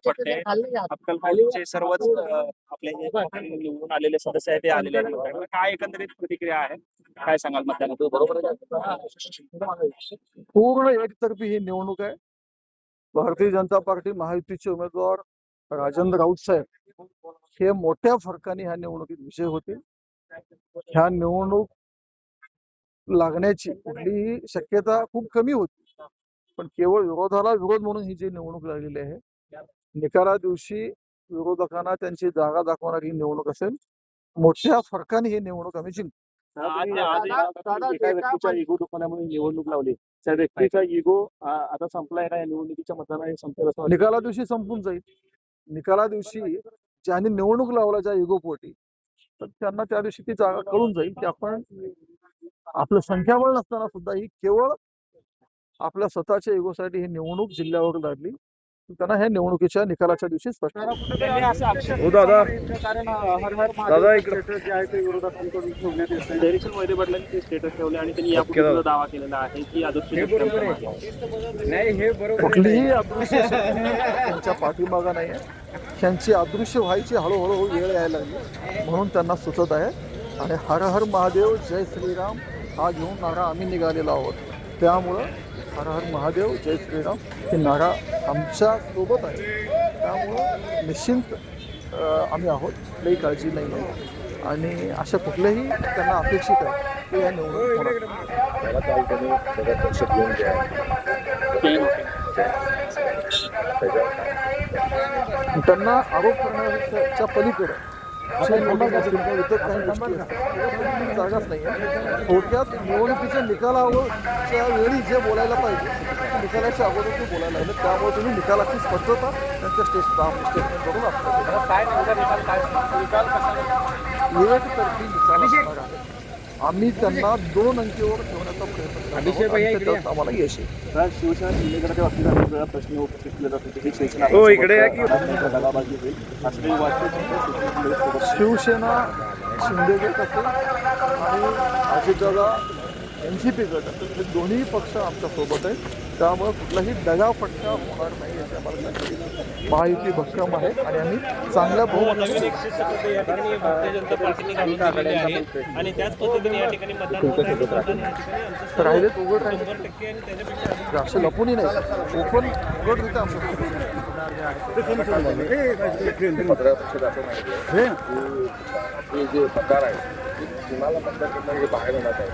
पडते. अक्कलकोटचे सर्वच आपले जे निवडून आलेले सदस्य आहेत ते आलेले आहेत. काय एकंदरीत प्रतिक्रिया आहे, काय सांगाल मतदानात? पूर्ण एकतर्फी ही निवडणूक आहे. भारतीय जनता पार्टी महायुतीचे उमेदवार राजेंद्र राऊत साहेब हे मोठ्या फरकाने ह्या निवडणुकीत विजय होतील. ह्या निवडणूक लागण्याची कुठलीही शक्यता खूप कमी होती, पण केवळ विरोधाला विरोध म्हणून ही जी निवडणूक लागलेली आहे, निकाला दिवशी विरोधकांना त्यांची जागा दाखवणारी निवडणूक असेल. मोठ्या फरकाने ही निवडणूक आम्ही जिंकू. एका व्यक्तीच्या इगो दुखण्यामुळे निवडणूक लावली. त्या व्यक्तीचा इगो आता संपलाय का? या निवडणुकीच्या मतदानाने संपला? निकाला दिवशी संपून जाईल. निकाला दिवशी ज्यांनी निवडणूक लावला ज्या इगो पोटी, तर त्यांना त्या दिवशी ती जागा कळून जाईल की आपण आपलं संख्याबळ नसताना सुद्धा ही केवळ आपल्या स्वतःच्या इगोसाठी ही निवडणूक जिल्ह्यावर लढली. त्यांना ह्या निवडणुकीच्या निकालाच्या दिवशी स्पष्ट हो दादा दादा इकडे जे आहे ते विरोधकांकडून ठेवण्यात येत डेरेक्शन मोहिते पाटलांनी ते स्टेटस ठेवले आणि त्यांनी यापूर्वी दावा केलेला आहे की आदर्श कुठलीही अदृश्य शक्ती त्यांच्या पाठीमागा नाही आहे. त्यांची अदृश्य व्हायची हळूहळू वेळ यायला लागली म्हणून त्यांना सुचत आहे. आणि हर हर महादेव जय श्रीराम हा घेऊन नारा आम्ही निघालेला आहोत. त्यामुळं हर हर महादेव जय श्रीराम हे नारा आमच्या सोबत आहे. त्यामुळं निश्चिंत आम्ही आहोत, काही काळजी नाही आहे. आणि अशा कुठल्याही त्यांना अपेक्षित आहे की या निवडणूक त्यांना आरोप करण्याच्या पलीकडे जागाच नाही. थोडक्यात निवडणुकीच्या निकालावरच्या वेळी जे बोलायला पाहिजे निकालाच्या अगोदर ते बोलायला लागले. त्यामुळे तुम्ही निकालाची स्पष्टता त्यांच्या स्टेटमेंट करून एकतर्फी निकाल आम्ही त्यांना 2 अंकीवर ठेवण्याचा प्रयत्न करतो. आम्हाला यश आहे. शिवसेना शिंदेगडाच्या बाबतीत अनेक वेळा प्रश्न उपस्थित केले जातात. शिवसेना शिंदेगड असेल आणि अजितदादा NCP गट असेल हे दोन्ही पक्ष आमच्या सोबत आहेत. त्यामुळे कुठलाही दगाफटका होणार नाही याची आम्हाला खात्री आहे. महायुती भक्कम आहे आणि आम्ही चांगल्या बहुमताने राहिलेत उघड राहिले असं लपूनही नाही. ओपन उघड जे मतदार आहे तुम्हाला मतदार करणारे हे बाहेर होणार आहे.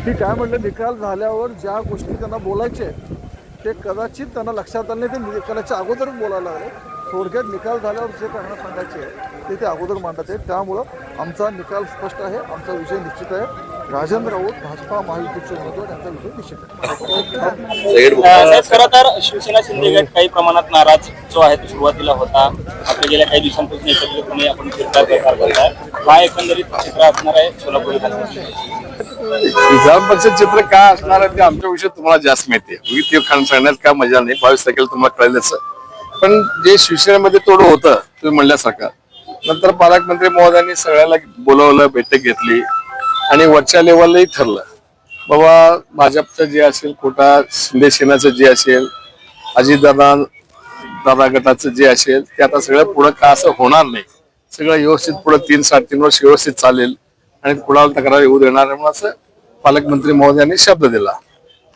मी काय म्हटलं, निकाल झाल्यावर ज्या गोष्टी त्यांना बोलायचे ते कदाचित त्यांना लक्षात आले नाही. ते निकालाच्या अगोदरच बोलायला लागले. थोडक्यात निकाल झाल्यावर जे त्यांना सांगायचे ते अगोदर मांडत आहेत. त्यामुळं आमचा निकाल स्पष्ट आहे. आमचा विजय निश्चित आहे. राजेंद्र राऊत भाजपा महायुतीचे उमेदवार यांचा विजय निश्चित आहे. खरं तर शिवसेना शिंदेगड काही प्रमाणात नाराज जो आहे तो सुरुवातीला होता. आपल्या गेल्या काही दिवसांपासून एकत्रितपणे आपण फिरता प्रकार करताय. काय एकंदरीत चित्र असणार आहे सोलापूर विधान परिषद चित्र काय असणार आहे ते आमच्याविषयी तुम्हाला जास्त माहिती आहे. ते सांगण्यात काय मजा नाही. 22 तारखेला तुम्हाला कळलंच. पण जे शिवसेनेमध्ये तोडं होतं तुम्ही म्हणल्यासारखं, नंतर पालकमंत्री महोदयांनी सगळ्याला बोलवलं, बैठक घेतली आणि वरच्या लेवललाही ठरलं बाबा भाजपचं जे असेल, कोटा शिंदे सेनाचं जे असेल, अजितदादा गटाचं जे असेल ते आता सगळं पुढं का असं होणार नाही. सगळं व्यवस्थित पुढं 3-3.5 वर्ष व्यवस्थित चालेल आणि कुणाला तक्रार येऊ देणार म्हणून असं पालकमंत्री महोदयांनी शब्द दिला.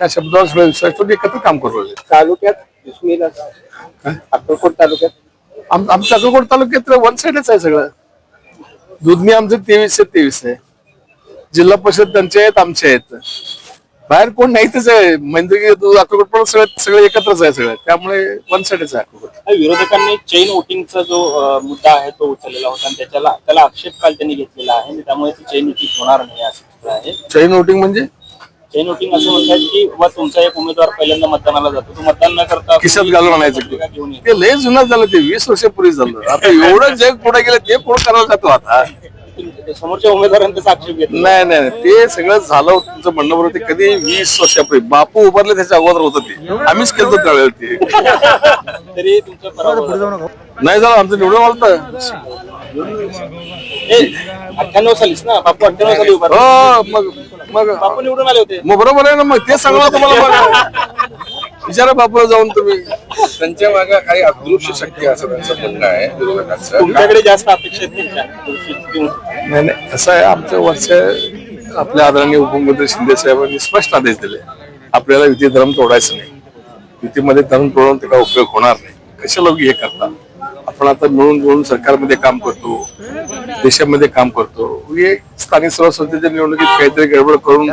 त्या शब्दावर सगळं विश्वास ठेवून एकत्र काम करू लागले. तालुक्यात अक्कलकोट तालुक्यात आमच्या अक्कलकोट तालुक्यात वन साइडच आहे सगळं. दुधनी आमचं 23 आहे. जिल्हा परिषद त्यांचे आहेत, आमचे आहेत. बाहेर कोण नाहीतच आहे. म्हणजे अक्कलकोट पण सगळं एकत्रच आहे सगळं. त्यामुळे वन साइडच आहे अक्कलकोट. विरोधकांनी चैन वोटिंगचा जो मुद्दा आहे तो उचललेला होता आणि त्याला आक्षेप काल त्यांनी घेतलेला आहे. त्यामुळे ती चैन वोटिंग होणार नाही असं आहे. चैन वोटिंग म्हणजे चैन वोटिंग असं म्हणतात की तुमचा एक उमेदवार पहिल्यांदा मतदानाला जातो, तो मतदान न करता खिशात घालून आणायचं. ते लय जुना झालं. ते 20 वर्षापूर्वी झालं. आता एवढं जग पुढे गेलं ते कोण करायला जातो आता. समोरच्या उमेदवारांचा आक्षेप घेतला नाही ते सगळं झालं. तुमचं म्हणणं बरोबर. ते कधी 20 वर्षापूर्वी बापू उभारले त्याच्या अगोदर होतं ते. आम्हीच केलं त्यावेळेला ते. तरी तुमचं नाही झालं. आमचं निवडून आलं 98 सालीच ना बापू 98 साली उभा. हो मग मग बापू निवडून आले होते. मग बरोबर आहे ना, मग तेच सांगणार तुम्हाला. मग विचारा बापूला जाऊन तुम्ही. त्यांच्या मागे काही अदृश्य शक्ती असं त्यांचं म्हणणं आहे विरोधकांचं. तुमच्याकडे जास्त अपेक्षा आहेत त्यांच्या. नाही नाही, असं आहे, आमचं वर्ष आपल्या आदरणीय उपमुख्यमंत्री शिंदे साहेबांनी स्पष्ट आदेश दिले, आपल्याला युती धर्म तोडायचं नाही. युतीमध्ये धर्म तोडून त्याचा उपयोग होणार नाही. कशाला हे करता? आपण आता मिळून सरकारमध्ये काम करतो, देशामध्ये काम करतो. हे स्थानिक स्वराज्य संस्थेच्या निवडणुकीत काहीतरी गडबड करून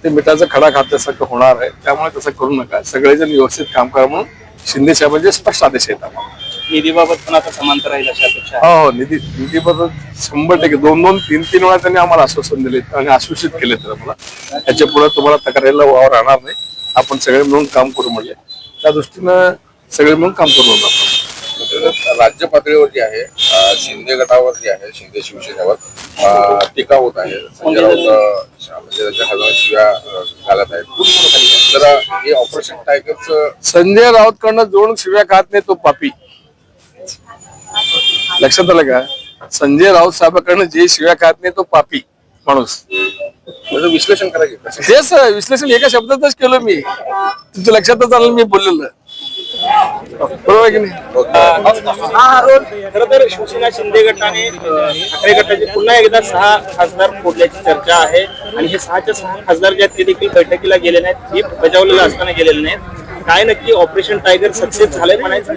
ते मिठाचा खडा खात्यासारखं होणार आहे. त्यामुळे तसं करू नका. सगळेजण व्यवस्थित काम करा म्हणून शिंदे साहेबांचे स्पष्ट आदेश आहेत आम्हाला. निधीबाबत पण आता समांतर राहील अशा अपेक्षा आहे. हो, निधीबद्दल 100% 2-2, 3-3 वेळा त्यांनी आम्हाला आश्वासन दिले आणि आश्वासित केले. तर आम्हाला त्याच्या पुढे तुम्हाला तक्रारीला वाव राहणार नाही. आपण सगळे मिळून काम करू म्हणले, त्या दृष्टीनं सगळे मिळून काम करू आपण. राज्य पातळीवर जी आहे शिंदे गटावर जी आहे, शिंदे शिवसेनेवर टीका होत आहे. संजय राऊत म्हणजे त्यांच्या खासदार शिव्या घालत आहेत. तर हे ऑपरेशन टायगरचं संजय राऊत कडनं जोडून शिव्या खात नाही तो पापी. लक्षात आलं का? संजय राऊत साहेबांकडनं जे शिव्या खात नाही तो पापी माणूस. विश्लेषण करायचं तेच विश्लेषण एका शब्दातच केलं मी. तुमच्या लक्षातच आलं मी बोललेलं, बरोबर की नाही? खरं तर शिवसेना शिंदे गटाने ठाकरे गटाचे पुन्हा एकदा 6 खासदार फोडल्याची चर्चा आहे. आणि हे 6च्या 6 खासदार जे आहेत ते देखील बैठकीला गेले नाहीत, हे बजावलेलं असताना गेलेले नाहीत. काय नक्की ऑपरेशन टायगर सक्सेस झालंय म्हणायचं?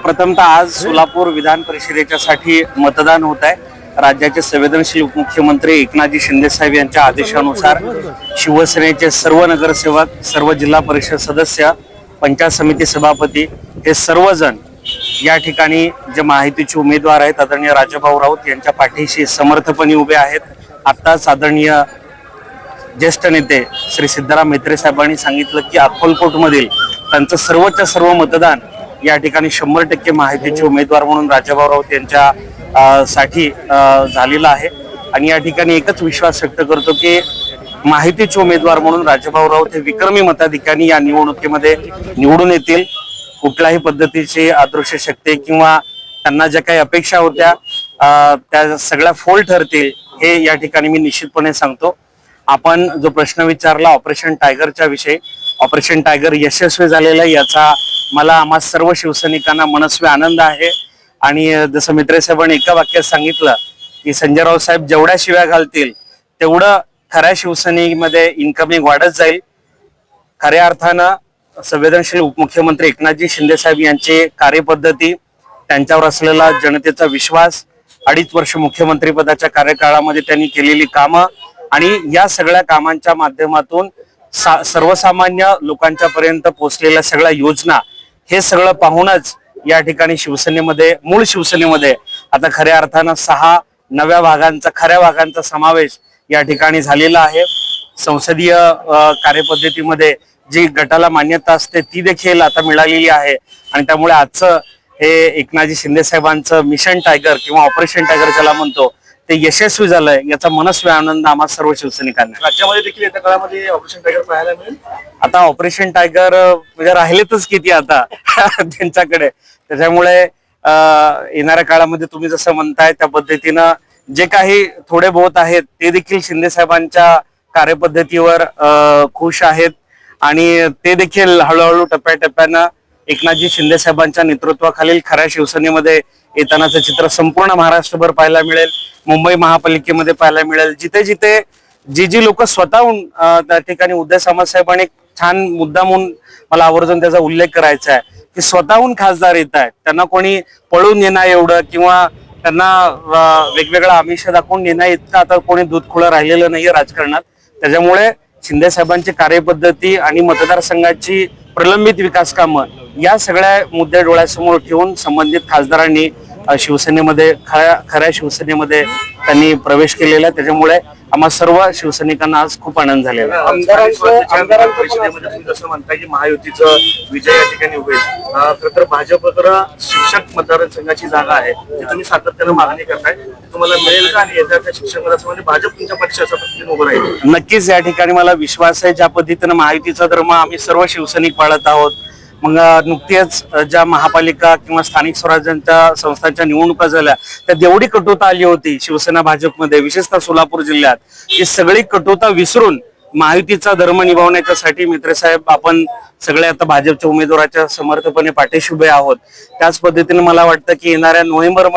प्रथमतः आज सोलापूर विधान परिषदेच्या साठी मतदान होत आहे. राज्याचे संवेदनशील उपमुख्यमंत्री एकनाथजी शिंदे साहेब यांच्या आदेशानुसार शिवसेनेचे सर्व नगरसेवक, सर्व जिल्हा परिषद सदस्य, पंचायत समिती सभापती हे सर्वजण या ठिकाणी जे महायुतीचे उमेदवार आहेत आदरणीय राजाभाऊ राऊत यांच्या पाठीशी समर्थपणे उभे आहेत. आत्ताच आदरणीय ज्येष्ठ नेते श्री सिद्धराम म्हेत्रे साहेबांनी सांगितलं की अक्कलकोटमधील त्यांचं सर्वच्या सर्व मतदान या ठिकाणी 100% महायुतीचे उमेदवार म्हणून राजाभाऊ राऊत यांच्या साठी झालेलं आहे. आणि या ठिकाणी एकच विश्वास व्यक्त करतो की माहितीचे उमेदवार म्हणून राजाभाऊ राऊत हे विक्रमी मताधिक्याने या निवडणुकीमध्ये निवडून येतील. कुठल्याही पद्धतीची अदृश्य शक्ती किंवा त्यांना ज्या काही अपेक्षा होत्या त्या सगळ्या फोल ठरतील हे या ठिकाणी मी निश्चितपणे सांगतो. आपण जो प्रश्न विचारला ऑपरेशन टायगरच्या विषयी, ऑपरेशन टायगर यशस्वी झालेलं याचा मला आम्हा सर्व शिवसैनिकांना मनस्वी आनंद आहे. आणि जसं मित्रे साहेबांनी एका वाक्यात सांगितलं की संजय राऊत साहेब जेवढ्या शिव्या घालतील तेवढं खऱ्या शिवसेनेमध्ये इन्कमिंग वाढत जाईल. खऱ्या अर्थानं संवेदनशील उपमुख्यमंत्री एकनाथजी शिंदे साहेब यांची कार्यपद्धती, त्यांच्यावर असलेला जनतेचा विश्वास, 2.5 वर्ष मुख्यमंत्री पदाच्या कार्यकाळामध्ये त्यांनी केलेली कामं आणि या सगळ्या कामांच्या माध्यमातून सर्वसामान्य लोकांच्या पर्यंत पोहोचलेल्या सगळ्या योजना, हे सगळं पाहूनच या ठिकाणी शिवसेनेमध्ये, मूळ शिवसेनेमध्ये आता खऱ्या अर्थानं 6 नव्या भागांचा, खऱ्या भागांचा समावेश या ठिकाणी झालेला आहे. संसदीय कार्यपद्धतीमध्ये जी गटाला मान्यता असते ती देखील आता मिळालेली आहे. आणि त्यामुळे आजचं हे एकनाथजी शिंदे साहेबांचं मिशन टायगर किंवा ऑपरेशन टायगर ज्याला म्हणतो ते यशस्वी झालंय याचा मनस्वी आनंद आम्हा सर्व शिवसैनिकांना. राज्यामध्ये देखील येत्या काळामध्ये ऑपरेशन टायगर पाहायला मिळेल. आता ऑपरेशन टायगर म्हणजे राहिलेतच किती आता त्यांच्याकडे. त्याच्यामुळे येणाऱ्या काळामध्ये तुम्ही जसं म्हणताय त्या पद्धतीनं जे काही थोडे बहुत आहेत ते देखील शिंदे साहेबांच्या कार्यपद्धतीवर खुश आहेत. आणि ते देखील हळूहळू टप्प्याटप्प्यानं एकनाथजी शिंदे साहेबांच्या नेतृत्वाखालील खऱ्या शिवसेनेमध्ये येतानाचं चित्र संपूर्ण महाराष्ट्रभर पाहायला मिळेल. मुंबई महापालिकेमध्ये पाहायला मिळेल. जिथे जिथे जी लोक स्वतःहून त्या ठिकाणी उदय सामंत साहेबांनी छान मुद्दा म्हणून मला आवर्जून त्याचा उल्लेख करायचा आहे की स्वतःहून खासदार येत आहेत. त्यांना कोणी पळून येणं एवढं किंवा त्यांना वेगवेगळा आमिष दाखवून येणं इतकं आता कोणी दूध खुळं राहिलेलं नाहीये राजकारणात. त्याच्यामुळे शिंदे साहेबांची कार्यपद्धती आणि मतदारसंघाची प्रलंबित विकास कामं या सगळ्या मुद्दे डोळ्यासमोर ठेवून संबंधित खासदारांनी शिवसेनेमध्ये, खऱ्या शिवसेनेमध्ये त्यांनी प्रवेश केलेला आहे. त्याच्यामुळे आम्हा सर्व शिवसैनिकांना आज खूप आनंद झालेला आहे. परिषदेमध्ये तुम्ही जसं म्हणताय की महायुतीचं विजय या ठिकाणी होईल. खरं तर भाजपकडे शिक्षक मतदारसंघाची जागा आहे, ती तुम्ही सातत्यानं मागणी करताय, तुम्हाला मिळेल का? आणि येत्या त्या शिक्षक मतदारसंघामध्ये भाजप तुमच्या पक्षाच्या पद्धतीने उभं राहील? नक्कीच या ठिकाणी मला विश्वास आहे. ज्या पद्धतीनं महायुतीचा धर्म आम्ही सर्व शिवसैनिक पाळत आहोत, मग नुकतीच ज्या महापालिका किंवा स्थानिक स्वराज्यांच्या संस्थांच्या निवडणुका झाल्या त्यात एवढी कटुता आली होती शिवसेना भाजपमध्ये, विशेषतः सोलापूर जिल्ह्यात, ही सगळी कटुता विसरून महायुतीचा धर्म निभावण्याच्यासाठी मित्र साहेब आपण सगळे आता भाजपच्या उमेदवाराच्या समर्थपणे पाठीशी उभे आहोत. त्याच पद्धतीने मला वाटतं की येणाऱ्या नोव्हेंबर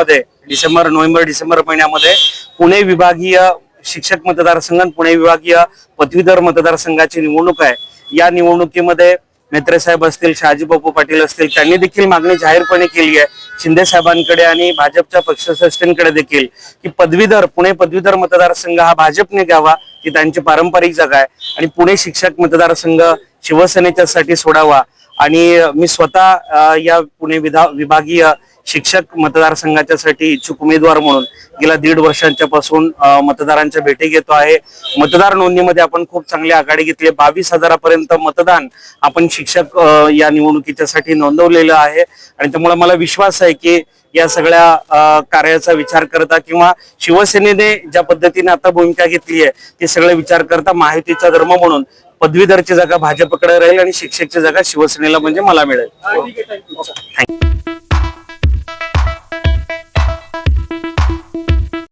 डिसेंबर महिन्यामध्ये पुणे विभागीय शिक्षक मतदारसंघ आणि पुणे विभागीय पदवीधर मतदारसंघाची निवडणूक आहे. या निवडणुकीमध्ये मेत्रे साहेब असतील, शहाजी बापू पाटील असतील, त्यांनी देखील मागणी जाहीरपणे केली आहे शिंदे साहेबांकडे आणि भाजपच्या पक्षश्रेष्ठींकडे देखील की पुणे पदवीधर मतदारसंघ हा भाजपने घ्यावा, की त्यांची पारंपरिक जागा आहे आणि पुणे शिक्षक मतदारसंघ शिवसेनेच्यासाठी सोडावा. आणि मी स्वतः या पुणे विभागीय शिक्षक मतदारसंघाच्यासाठी इच्छुक उमेदवार म्हणून गेल्या 1.5 वर्षांच्या पासून मतदारांच्या भेटी घेतो आहे. मतदार नोंदणीमध्ये आपण खूप चांगली आघाडी घेतली. 22,000पर्यंत मतदान आपण शिक्षक या निवडणुकीच्या साठी नोंदवलेलं आहे आणि त्यामुळे मला विश्वास आहे की या सगळ्या कार्याचा विचार करता किंवा शिवसेनेने ज्या पद्धतीने आता भूमिका घेतली आहे ती सगळे विचार करता महायुतीचा धर्म म्हणून पदवीधरची जागा भाजपकडे राहील आणि शिक्षकची जागा शिवसेनेला म्हणजे मला मिळेल. ठीक आहे, थँक्यू.